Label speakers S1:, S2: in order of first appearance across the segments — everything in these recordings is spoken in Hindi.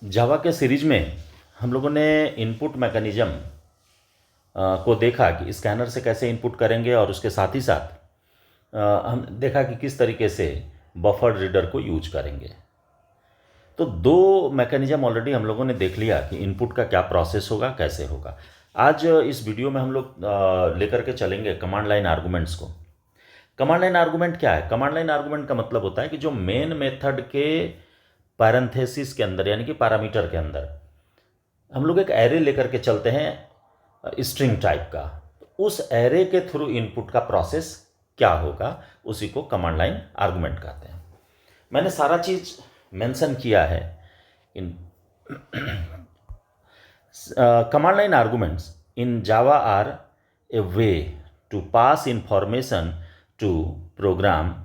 S1: जावा के सीरीज में हम लोगों ने इनपुट मैकेनिज्म को देखा कि स्कैनर से कैसे इनपुट करेंगे, और उसके साथ ही साथ हम देखा कि किस तरीके से बफर रीडर को यूज करेंगे। तो दो मैकेनिज्म ऑलरेडी हम लोगों ने देख लिया कि इनपुट का क्या प्रोसेस होगा, कैसे होगा। आज इस वीडियो में हम लोग लेकर के चलेंगे कमांड लाइन आर्गुमेंट्स को। कमांड लाइन आर्गुमेंट क्या है? कमांड लाइन आर्गुमेंट का मतलब होता है कि जो मेन मेथड के पैरेंथेसिस के अंदर, यानी कि पैरामीटर के अंदर, हम लोग एक एरे लेकर के चलते हैं स्ट्रिंग टाइप का। तो उस एरे के थ्रू इनपुट का प्रोसेस क्या होगा, उसी को कमांड लाइन आर्गुमेंट कहते हैं। मैंने सारा चीज मेंशन किया है in command line arguments in Java are a way to pass information to program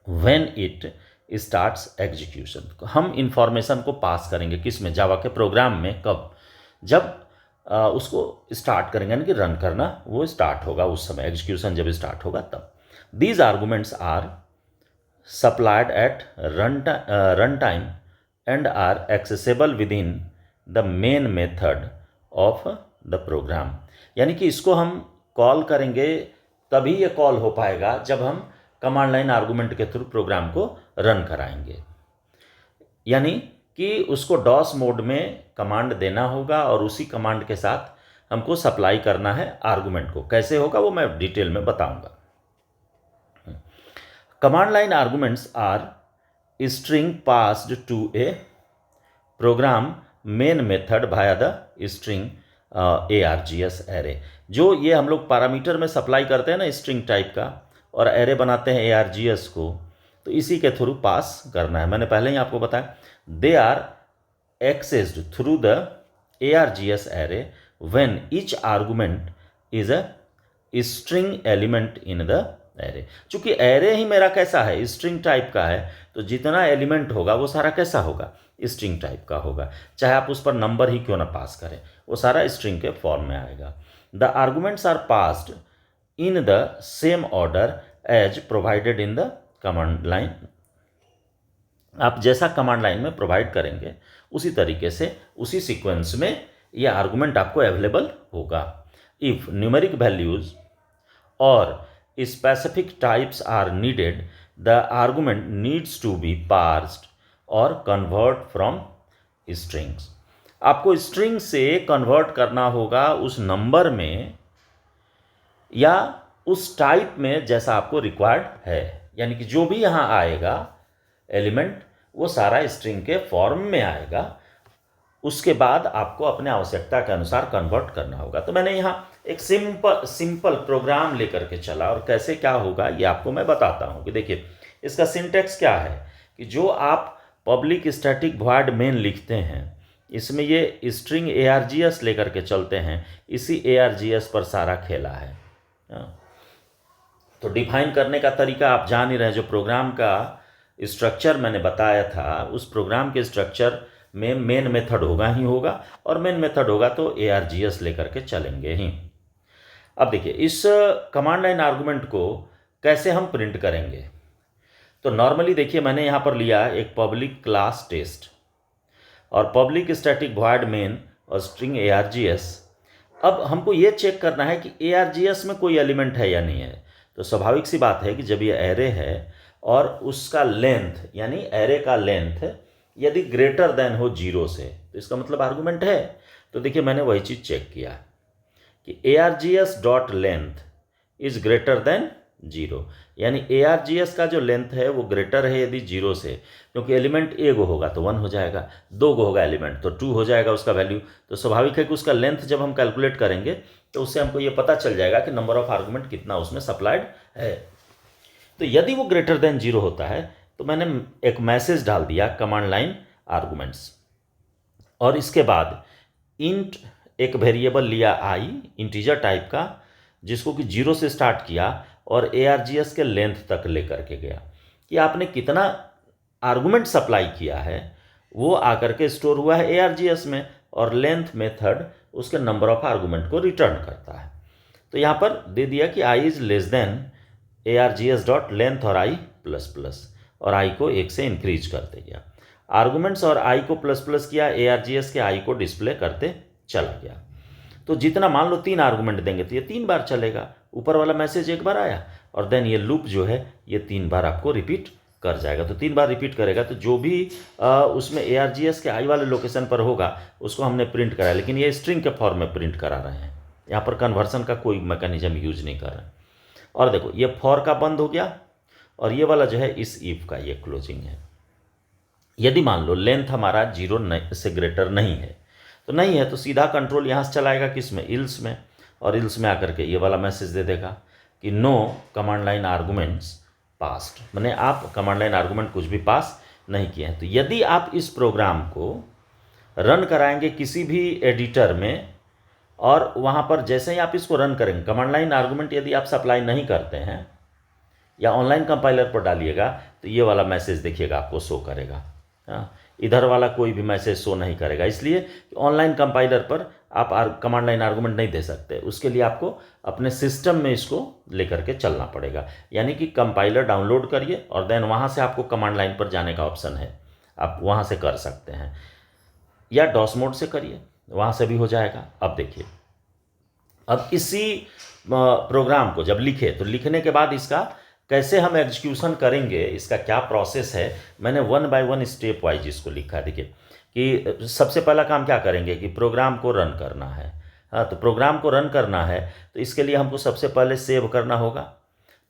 S1: when it starts execution. हम इंफॉर्मेशन को पास करेंगे किस में? जावा के प्रोग्राम में। कब? जब उसको स्टार्ट करेंगे, यानी कि रन करना वो स्टार्ट होगा, उस समय एग्जीक्यूशन जब स्टार्ट होगा तब। These arguments are supplied at run time and are accessible within the main method of the program. यानी कि इसको हम कॉल करेंगे तभी ये कॉल हो पाएगा जब हम कमांड लाइन आर्गुमेंट के थ्रू प्रोग्राम को रन कराएंगे। यानी कि उसको डॉस मोड में कमांड देना होगा और उसी कमांड के साथ हमको सप्लाई करना है आर्गुमेंट को। कैसे होगा वो मैं डिटेल में बताऊंगा। Command line arguments are string passed to a program main method via the string ARGS array. जो ये हम लोग पैरामीटर में सप्लाई करते हैं ना स्ट्रिंग टाइप का, और एरे बनाते हैं ARGS को, तो इसी के थ्रू पास करना है। मैंने पहले ही आपको बताया, they are accessed through the ARGS array when each argument is a string element in the array. चूंकि एरे ही मेरा कैसा है, स्ट्रिंग टाइप का है, तो जितना एलिमेंट होगा वो सारा कैसा होगा? स्ट्रिंग टाइप का होगा। चाहे आप उस पर नंबर ही क्यों ना पास करें, वो सारा स्ट्रिंग के फॉर्म में आएगा। The arguments are passed in the same order as provided in the command line. आप जैसा कमांड लाइन में प्रोवाइड करेंगे उसी तरीके से, उसी सीक्वेंस में ये आर्गुमेंट आपको अवेलेबल होगा। इफ न्यूमेरिक वैल्यूज और specific types are needed, the argument needs to be parsed or convert from strings। आपको स्ट्रिंग से कन्वर्ट करना होगा उस नंबर में या उस टाइप में जैसा आपको रिक्वायर्ड है। यानी कि जो भी यहाँ आएगा एलिमेंट, वो सारा स्ट्रिंग के फॉर्म में आएगा। उसके बाद आपको अपने आवश्यकता के अनुसार कन्वर्ट करना होगा। तो मैंने यहाँ एक सिंपल प्रोग्राम लेकर के चला, और कैसे क्या होगा ये आपको मैं बताता हूँ। कि देखिए इसका सिंटेक्स क्या है, कि जो आप पब्लिक स्टैटिक वॉइड मेन लिखते हैं, इसमें ये स्ट्रिंग ARGS लेकर के चलते हैं, इसी ARGS पर सारा खेला है। तो डिफाइन करने का तरीका आप जान ही रहे हैं। जो प्रोग्राम का स्ट्रक्चर मैंने बताया था, उस प्रोग्राम के स्ट्रक्चर में मेन मेथड होगा ही होगा, और मेन मेथड होगा तो ARGS लेकर के चलेंगे ही। अब देखिए इस कमांड लाइन आर्गुमेंट को कैसे हम प्रिंट करेंगे। तो नॉर्मली देखिए मैंने यहाँ पर लिया एक पब्लिक क्लास टेस्ट और पब्लिक स्टैटिक वॉइड मेन और स्ट्रिंग ARGS। अब हमको ये चेक करना है कि ARGS में कोई एलिमेंट है या नहीं है। तो स्वाभाविक सी बात है कि जब ये एरे है और उसका लेंथ, यानी एरे का लेंथ यदि ग्रेटर देन हो 0 से, तो इसका मतलब आर्गुमेंट है। तो देखिए मैंने वही चीज़ चेक किया कि ARGS dot length is greater than 0, यानी ARGS का जो लेंथ है वो ग्रेटर है यदि 0 से, क्योंकि एलिमेंट ए गो होगा तो 1 हो जाएगा, 2 गो होगा एलिमेंट तो 2 हो जाएगा उसका वैल्यू। तो स्वाभाविक है कि उसका लेंथ जब हम कैलकुलेट करेंगे तो उससे हमको ये पता चल जाएगा कि नंबर ऑफ आर्गुमेंट कितना उसमें सप्लाइड है। तो यदि वो ग्रेटर देन 0 होता है तो मैंने एक मैसेज डाल दिया कमांड लाइन आर्गुमेंट्स, और इसके बाद इंट एक वेरिएबल लिया आई इंटीजर टाइप का, जिसको कि 0 से स्टार्ट किया और ARGS के लेंथ तक लेकर के गया कि आपने कितना आर्गुमेंट सप्लाई किया है, वो आकर के स्टोर हुआ है ARGS में, और लेंथ मेथड उसके नंबर ऑफ आर्गुमेंट को रिटर्न करता है। तो यहाँ पर दे दिया कि i is less than ARGS dot length और i प्लस प्लस, और i को 1 से इंक्रीज करते गया। आर्गुमेंट्स और आई को प्लस प्लस किया, ARGS के आई को डिस्प्ले करते चला गया। तो जितना मान लो 3 आर्गुमेंट देंगे तो ये 3 बार चलेगा, ऊपर वाला मैसेज एक बार आया और देन ये लूप जो है ये 3 बार आपको रिपीट कर जाएगा। तो 3 बार रिपीट करेगा तो जो भी उसमें ARGS के आई वाले लोकेशन पर होगा उसको हमने प्रिंट कराया, लेकिन ये स्ट्रिंग के फॉर्म में प्रिंट करा रहे हैं, यहाँ पर कन्वर्सन का कोई मैकेनिज्म यूज नहीं कर रहे हैं। और देखो ये फॉर का बंद हो गया और ये वाला जो है इस इफ का ये क्लोजिंग है। यदि मान लो लेंथ हमारा 0 से ग्रेटर नहीं है, तो नहीं है तो सीधा कंट्रोल यहाँ से चलाएगा किस में, इल्स में, और इल्स में आकर के ये वाला मैसेज दे देगा कि no command line arguments passed, माने आप कमांड लाइन आर्गुमेंट कुछ भी पास नहीं किए हैं। तो यदि आप इस प्रोग्राम को रन कराएंगे किसी भी एडिटर में और वहाँ पर जैसे ही आप इसको रन करेंगे, कमांड लाइन आर्गुमेंट यदि आप सप्लाई नहीं करते हैं या ऑनलाइन कंपाइलर पर डालिएगा तो ये वाला मैसेज देखिएगा आपको शो करेगा, हाँ, इधर वाला कोई भी मैसेज शो नहीं करेगा। इसलिए ऑनलाइन कंपाइलर पर आप कमांड लाइन आर्गुमेंट नहीं दे सकते, उसके लिए आपको अपने सिस्टम में इसको लेकर के चलना पड़ेगा। यानी कि कंपाइलर डाउनलोड करिए और देन वहाँ से आपको कमांड लाइन पर जाने का ऑप्शन है, आप वहाँ से कर सकते हैं, या डॉस मोड से करिए, वहाँ से भी हो जाएगा। अब देखिए, अब इसी प्रोग्राम को जब लिखे तो लिखने के बाद इसका कैसे हम एग्जीक्यूशन करेंगे, इसका क्या प्रोसेस है, मैंने 1 बाय 1 स्टेप वाइज इसको लिखा है। देखिए कि सबसे पहला काम क्या करेंगे कि प्रोग्राम को रन करना है, हाँ, तो प्रोग्राम को रन करना है तो इसके लिए हमको सबसे पहले सेव करना होगा।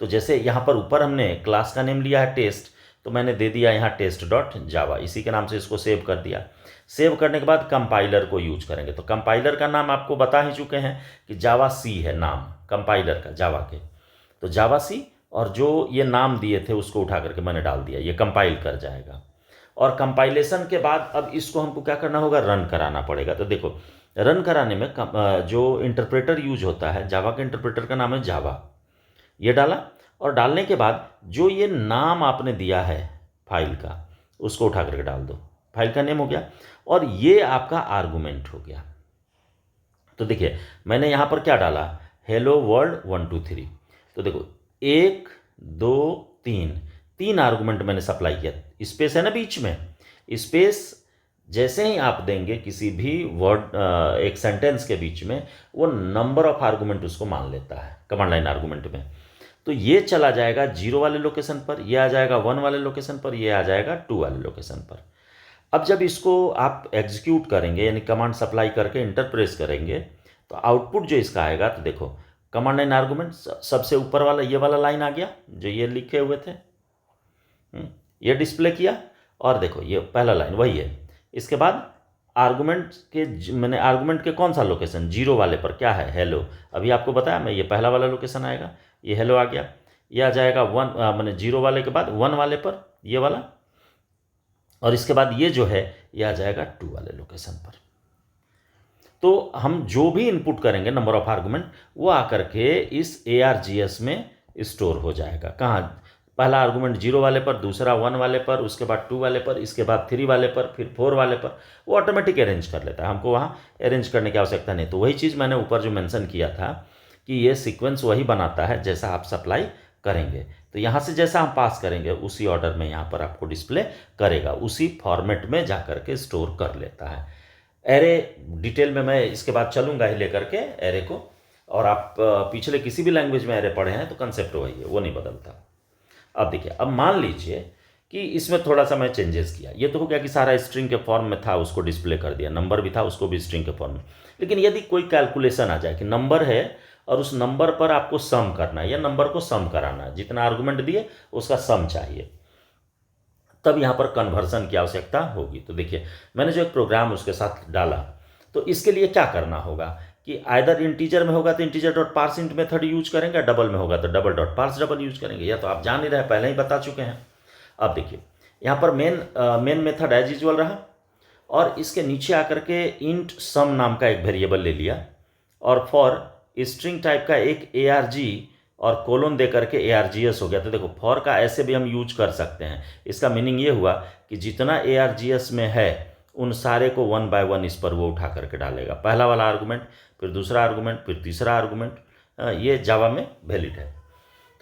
S1: तो जैसे यहाँ पर ऊपर हमने क्लास का नेम लिया है टेस्ट, तो मैंने दे दिया यहाँ test.java, इसी के नाम से इसको सेव कर दिया। सेव करने के बाद कंपाइलर को यूज करेंगे, तो कंपाइलर का नाम आपको बता ही चुके हैं कि जावा सी है नाम कंपाइलर का जावा के, तो जावा सी, और जो ये नाम दिए थे उसको उठा करके मैंने डाल दिया, ये कंपाइल कर जाएगा। और कंपाइलेशन के बाद अब इसको हमको क्या करना होगा, रन कराना पड़ेगा। तो देखो रन कराने में जो इंटरप्रेटर यूज होता है, जावा के इंटरप्रेटर का नाम है जावा, ये डाला, और डालने के बाद जो ये नाम आपने दिया है फाइल का उसको उठा करके डाल दो, फाइल का नेम हो गया और ये आपका आर्गुमेंट हो गया। तो देखिए मैंने यहाँ पर क्या डाला, हेलो वर्ल्ड 1 2 3, तो देखो 1 2 3 आर्गुमेंट मैंने सप्लाई किया, स्पेस है ना बीच में, स्पेस जैसे ही आप देंगे किसी भी वर्ड एक सेंटेंस के बीच में, वो नंबर ऑफ आर्गुमेंट उसको मान लेता है कमांड लाइन आर्गुमेंट में। तो ये चला जाएगा 0 वाले लोकेशन पर, ये आ जाएगा 1 वाले लोकेशन पर, ये आ जाएगा 2 वाले लोकेशन पर। अब जब इसको आप एग्जीक्यूट करेंगे यानी कमांड सप्लाई करके इंटरप्रेस करेंगे तो आउटपुट जो इसका आएगा, तो देखो कमांड लाइन आर्गुमेंट सबसे ऊपर वाला ये वाला लाइन आ गया जो ये लिखे हुए थे, ये डिस्प्ले किया, और देखो ये पहला लाइन वही है। इसके बाद आर्गुमेंट के मैंने आर्गुमेंट के कौन सा लोकेशन, 0 वाले पर क्या है, हेलो, अभी आपको बताया मैं, ये पहला वाला लोकेशन आएगा, ये हेलो आ गया, ये आ जाएगा 1 मैंने 0 वाले के बाद 1 वाले पर ये वाला, और इसके बाद ये जो है ये आ जाएगा 2 वाले लोकेशन पर। तो हम जो भी इनपुट करेंगे नंबर ऑफ आर्गुमेंट, वो आकर के इस ARGS में स्टोर हो जाएगा। कहाँ, पहला आर्गुमेंट 0 वाले पर, दूसरा 1 वाले पर, उसके बाद 2 वाले पर, इसके बाद 3 वाले पर, फिर 4 वाले पर, वो ऑटोमेटिक अरेंज कर लेता है, हमको वहाँ अरेंज करने की आवश्यकता नहीं। तो वही चीज़ मैंने ऊपर जो मेंशन किया था कि ये सीक्वेंस वही बनाता है जैसा आप सप्लाई करेंगे, तो यहाँ से जैसा हम पास करेंगे उसी ऑर्डर में यहाँ पर आपको डिस्प्ले करेगा, उसी फॉर्मेट में जा कर के स्टोर कर लेता है। एरे डिटेल में मैं इसके बाद चलूँगा ही लेकर के एरे को, और आप पिछले किसी भी लैंग्वेज में एरे पढ़े हैं तो कंसेप्ट वही है, वो नहीं बदलता। अब देखिए, अब मान लीजिए कि इसमें थोड़ा सा मैं चेंजेस किया, ये तो हो गया कि सारा स्ट्रिंग के फॉर्म में था उसको डिस्प्ले कर दिया, नंबर भी था उसको भी स्ट्रिंग के फॉर्म में, लेकिन यदि कोई कैलकुलेशन आ जाए कि नंबर है और उस नंबर पर आपको सम करना है या नंबर को सम कराना है, जितना आर्गुमेंट दिए उसका सम चाहिए, तब यहाँ पर कन्वर्सन की आवश्यकता होगी। तो देखिए मैंने जो एक प्रोग्राम उसके साथ डाला, तो इसके लिए क्या करना होगा कि आइदर इंटीजर में होगा तो integer dot parse int method use करेंगे, डबल में होगा तो double dot parse double use करेंगे, या तो आप जान ही रहे, पहले ही बता चुके हैं। अब देखिए यहाँ पर मेन मेथड एज यूजुअल रहा, और इसके नीचे आकर के इंट सम नाम का एक वेरिएबल ले लिया, और फॉर स्ट्रिंग टाइप का एक ARG और कोलोन दे करके ARGS हो गया। तो देखो फॉर का ऐसे भी हम यूज कर सकते हैं, इसका मीनिंग ये हुआ कि जितना ARGS में है उन सारे को 1 बाय 1 इस पर वो उठा करके डालेगा, पहला वाला आर्गुमेंट, फिर दूसरा आर्गुमेंट, फिर तीसरा आर्गुमेंट, ये जावा में वैलिड है।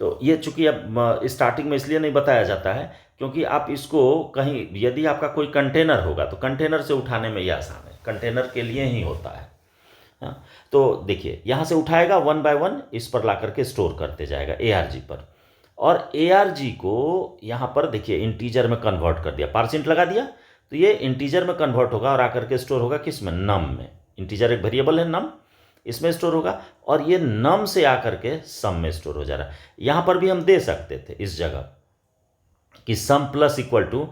S1: तो ये चूंकि अब स्टार्टिंग में इसलिए नहीं बताया जाता है क्योंकि आप इसको कहीं, यदि आपका कोई कंटेनर होगा तो कंटेनर से उठाने में ये आसान है, कंटेनर के लिए ही होता है। हाँ, तो देखिए यहाँ से उठाएगा 1 बाय 1 इस पर ला करके स्टोर करते जाएगा ARG पर, और ARG को यहाँ पर देखिए इंटीजर में कन्वर्ट कर दिया, पार्सेंट लगा दिया तो ये इंटीजर में कन्वर्ट होगा और आकर के स्टोर होगा किस में, नम में। इंटीजर एक वेरिएबल है नम, इसमें स्टोर होगा, और ये नम से आकर के सम में स्टोर हो जा रहा है। यहाँ पर भी हम दे सकते थे इस जगह कि sum plus equal to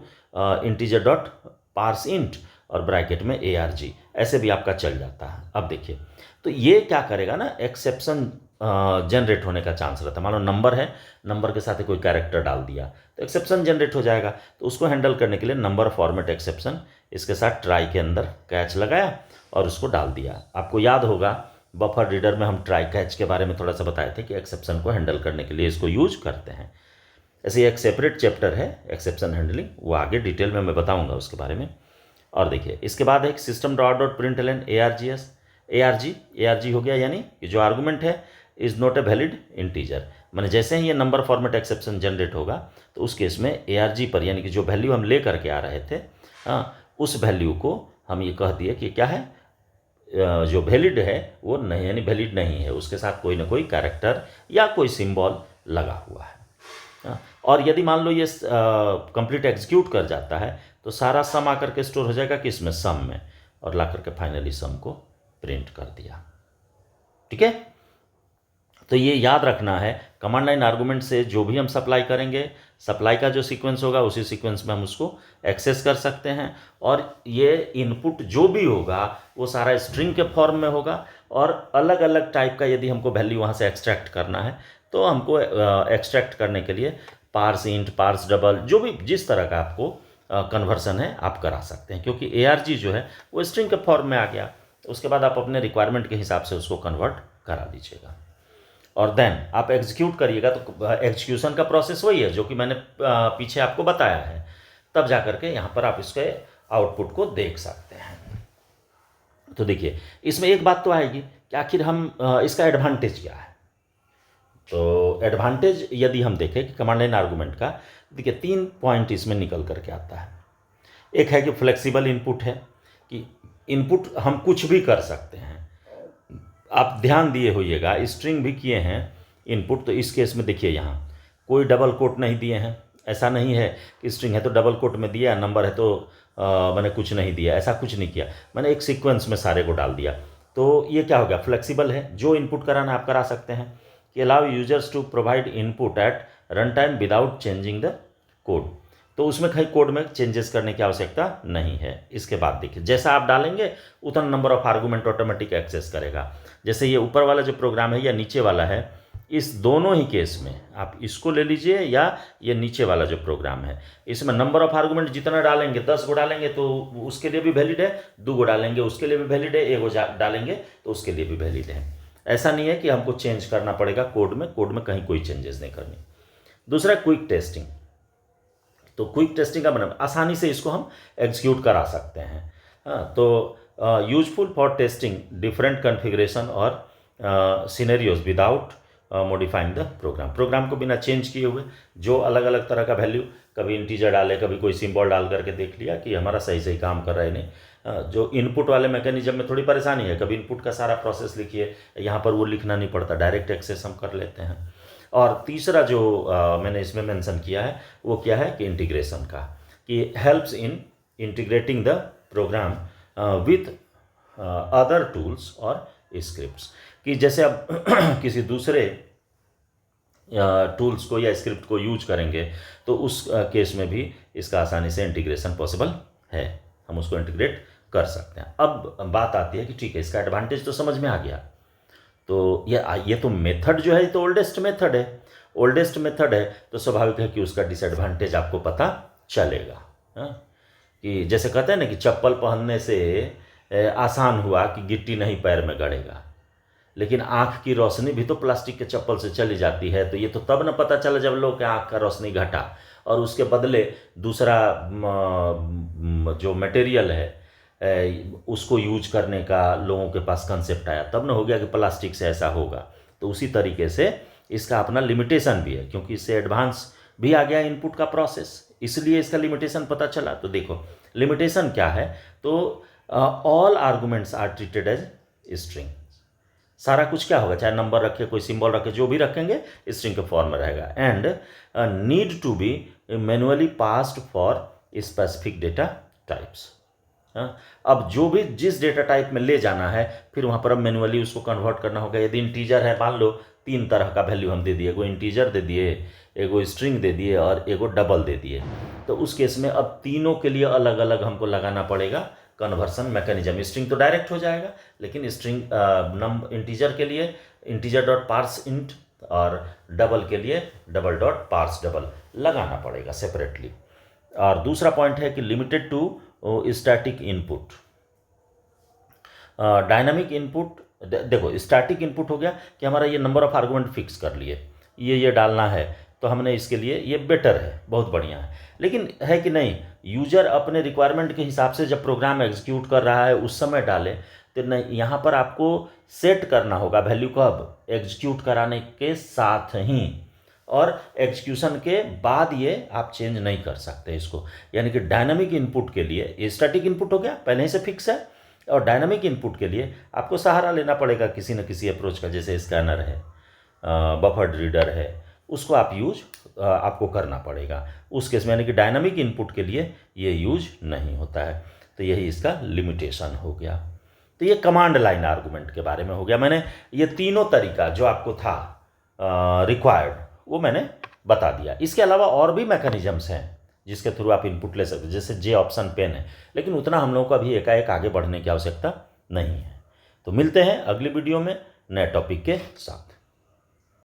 S1: integer dot parse int और ब्रैकेट में ARG, ऐसे भी आपका चल जाता है। अब देखिए तो ये क्या करेगा ना, एक्सेप्शन जनरेट होने का चांस रहता है। मान लो नंबर है, नंबर के साथ कोई कैरेक्टर डाल दिया तो एक्सेप्शन जनरेट हो जाएगा। तो उसको हैंडल करने के लिए नंबर फॉर्मेट एक्सेप्शन, इसके साथ ट्राई के अंदर कैच लगाया और उसको डाल दिया। आपको याद होगा बफर रीडर में हम ट्राई कैच के बारे में थोड़ा सा बताए थे कि एक्सेप्शन को हैंडल करने के लिए इसको यूज करते हैं। ऐसे एक सेपरेट चैप्टर है एक्सेप्शन हैंडलिंग, वो आगे डिटेल में मैं बताऊंगा उसके बारे में। और देखिए इसके बाद एक सिस्टम डॉट प्रिंटलन ARG हो गया, यानी कि जो आर्गूमेंट है is not a valid integer. मैंने जैसे ही ये नंबर फॉर्मेट एक्सेप्शन जनरेट होगा तो उस केस में ARG पर, यानी कि जो वैल्यू हम ले करके आ रहे थे उस वैल्यू को हम ये कह दिए कि क्या है, जो वैलिड है वो नहीं, यानी वैलिड नहीं है, उसके साथ कोई ना कोई कैरेक्टर या कोई सिंबल लगा हुआ है। और यदि मान लो ये कंप्लीट एग्जीक्यूट कर जाता है तो सारा सम आकर के स्टोर हो जाएगा किसमें, सम में, और ला करके फाइनली सम को प्रिंट कर दिया। ठीक है, तो ये याद रखना है, कमांड लाइन आर्गूमेंट से जो भी हम सप्लाई करेंगे, सप्लाई का जो सीक्वेंस होगा उसी सीक्वेंस में हम उसको एक्सेस कर सकते हैं, और ये इनपुट जो भी होगा वो सारा स्ट्रिंग के फॉर्म में होगा, और अलग अलग टाइप का यदि हमको वैल्यू वहाँ से एक्सट्रैक्ट करना है तो हमको एक्सट्रैक्ट करने के लिए पार्स इंट, पार्स डबल, जो भी जिस तरह का आपको कन्वर्सन है आप करा सकते हैं, क्योंकि ARG जो है वो स्ट्रिंग के फॉर्म में आ गया। उसके बाद आप अपने रिक्वायरमेंट के हिसाब से उसको कन्वर्ट करा लीजिएगा और देन आप एग्जीक्यूट करिएगा। तो एग्जीक्यूशन का प्रोसेस वही है जो कि मैंने पीछे आपको बताया है, तब जा करके यहाँ पर आप इसके आउटपुट को देख सकते हैं। तो देखिए इसमें एक बात तो आएगी कि आखिर हम इसका एडवांटेज क्या है। तो एडवांटेज यदि हम देखें कि कमांड लाइन आर्गूमेंट का, देखिए 3 पॉइंट इसमें निकल करके आता है। एक है कि फ्लेक्सिबल इनपुट है, कि इनपुट हम कुछ भी कर सकते हैं। आप ध्यान दिए होइएगा, स्ट्रिंग भी किए हैं इनपुट, तो इस केस में देखिए यहाँ कोई डबल कोट नहीं दिए हैं। ऐसा नहीं है कि स्ट्रिंग है तो डबल कोट में दिया, नंबर है तो मैंने कुछ नहीं दिया, ऐसा कुछ नहीं किया। मैंने एक सीक्वेंस में सारे को डाल दिया। तो ये क्या हो गया, फ्लेक्सिबल है, जो इनपुट कराना आप करा सकते हैं। कि allow users to provide input at run time without changing the code, तो उसमें कहीं कोड में चेंजेस करने की आवश्यकता नहीं है। इसके बाद देखिए जैसा आप डालेंगे उतना number of argument automatic access करेगा। जैसे ये ऊपर वाला जो प्रोग्राम है या नीचे वाला है, इस दोनों ही केस में आप इसको ले लीजिए या ये नीचे वाला जो प्रोग्राम है, इसमें नंबर ऑफ आर्गूमेंट जितना डालेंगे, 10 गो डालेंगे तो उसके लिए भी वैलिड है, 2 गो डालेंगे उसके लिए भी वैलिड है, 1 गो डालेंगे तो उसके लिए भी वैलिड है। ऐसा नहीं है कि हमको चेंज करना पड़ेगा कोड में कहीं कोई चेंजेस नहीं करनी। दूसरा क्विक टेस्टिंग, तो क्विक टेस्टिंग का मतलब आसानी से इसको हम एग्जीक्यूट करा सकते हैं। तो useful for testing different configuration और scenarios without modifying the program को बिना चेंज किए हुए, जो अलग अलग तरह का वैल्यू, कभी इंटीजर डाले कभी कोई सिंबल डाल करके देख लिया कि हमारा सही सही काम कर रहा है नहीं। जो इनपुट वाले मैकेनिज्म में थोड़ी परेशानी है, कभी इनपुट का सारा प्रोसेस लिखिए, यहाँ पर वो लिखना नहीं पड़ता, डायरेक्ट एक्सेस हम कर लेते हैं। और तीसरा जो मैंने इसमें मेंशन किया है वो क्या है कि इंटीग्रेशन का, कि helps in integrating the program with other tools और स्क्रिप्ट्स, कि जैसे अब किसी दूसरे टूल्स को या स्क्रिप्ट को यूज करेंगे तो उस केस में भी इसका आसानी से इंटीग्रेशन पॉसिबल है, हम उसको इंटीग्रेट कर सकते हैं। अब बात आती है कि ठीक है इसका एडवांटेज तो समझ में आ गया, तो ये तो मेथड जो है तो ओल्डेस्ट मेथड है, तो स्वाभाविक है कि उसका डिसएडवांटेज आपको पता चलेगा। कि जैसे कहते हैं ना कि चप्पल पहनने से आसान हुआ कि गिट्टी नहीं पैर में गड़ेगा, लेकिन आँख की रोशनी भी तो प्लास्टिक के चप्पल से चली जाती है। तो ये तो तब न पता चला जब लोग के आँख का रोशनी घटा और उसके बदले दूसरा जो मटेरियल है उसको यूज करने का लोगों के पास कंसेप्ट आया, तब न हो गया कि प्लास्टिक से ऐसा होगा। तो उसी तरीके से इसका अपना लिमिटेशन भी है, क्योंकि इससे एडवांस भी आ गया इनपुट का प्रोसेस, इसलिए इसका लिमिटेशन पता चला। तो देखो लिमिटेशन क्या है, तो all arguments are treated as string. सारा कुछ क्या होगा, चाहे नंबर रखे, कोई सिंबल रखे, जो भी रखेंगे स्ट्रिंग के फॉर्म में रहेगा। And need to be manually passed for specific data types. अब जो भी जिस डेटा टाइप में ले जाना है, फिर वहाँ पर अब मैनुअली उसको कन्वर्ट करना होगा। यदि इंटीजर है, मान लो 3 तरह का वैल्यू हम दे दिए, एगो इंटीजर दे दिए, एगो स्ट्रिंग दे दिए और एगो डबल दे दिए, तो उस केस में अब तीनों के लिए अलग अलग हमको लगाना पड़ेगा कन्वर्सन मैकेनिज्म। स्ट्रिंग तो डायरेक्ट हो जाएगा, लेकिन स्ट्रिंग इंटीजर के लिए इंटीजर डॉट पार्स इंट और डबल के लिए डबल डॉट पार्स डबल लगाना पड़ेगा सेपरेटली। और दूसरा पॉइंट है कि limited to static input. Dynamic input, देखो स्टैटिक इनपुट हो गया कि हमारा ये नंबर ऑफ आर्गुमेंट फिक्स कर लिए, ये डालना है, तो हमने इसके लिए ये बेटर है, बहुत बढ़िया है। लेकिन है कि नहीं, यूजर अपने रिक्वायरमेंट के हिसाब से जब प्रोग्राम एग्जीक्यूट कर रहा है उस समय डाले, तो नहीं, यहाँ पर आपको सेट करना होगा वैल्यू कब, एग्जीक्यूट कराने के साथ ही, और एग्जीक्यूशन के बाद ये आप चेंज नहीं कर सकते इसको। यानी कि डायनामिक इनपुट के लिए, ये स्टैटिक इनपुट हो गया, पहले ही से फिक्स है, और डायनामिक इनपुट के लिए आपको सहारा लेना पड़ेगा किसी न किसी अप्रोच का, जैसे स्कैनर है, बफर्ड रीडर है, उसको आप यूज आपको करना पड़ेगा उस केस में। यानी कि डायनामिक इनपुट के लिए ये यूज नहीं होता है। तो यही इसका लिमिटेशन हो गया। तो ये कमांड लाइन आर्गुमेंट के बारे में हो गया। मैंने ये तीनों तरीका जो आपको था रिक्वायर्ड, वो मैंने बता दिया। इसके अलावा और भी मैकेनिज्म्स हैं जिसके थ्रू आप इनपुट ले सकते, जैसे जे ऑप्शन पेन है, लेकिन उतना हम लोगों को अभी एकाएक आगे बढ़ने की आवश्यकता नहीं है। तो मिलते हैं अगली वीडियो में नए टॉपिक के साथ।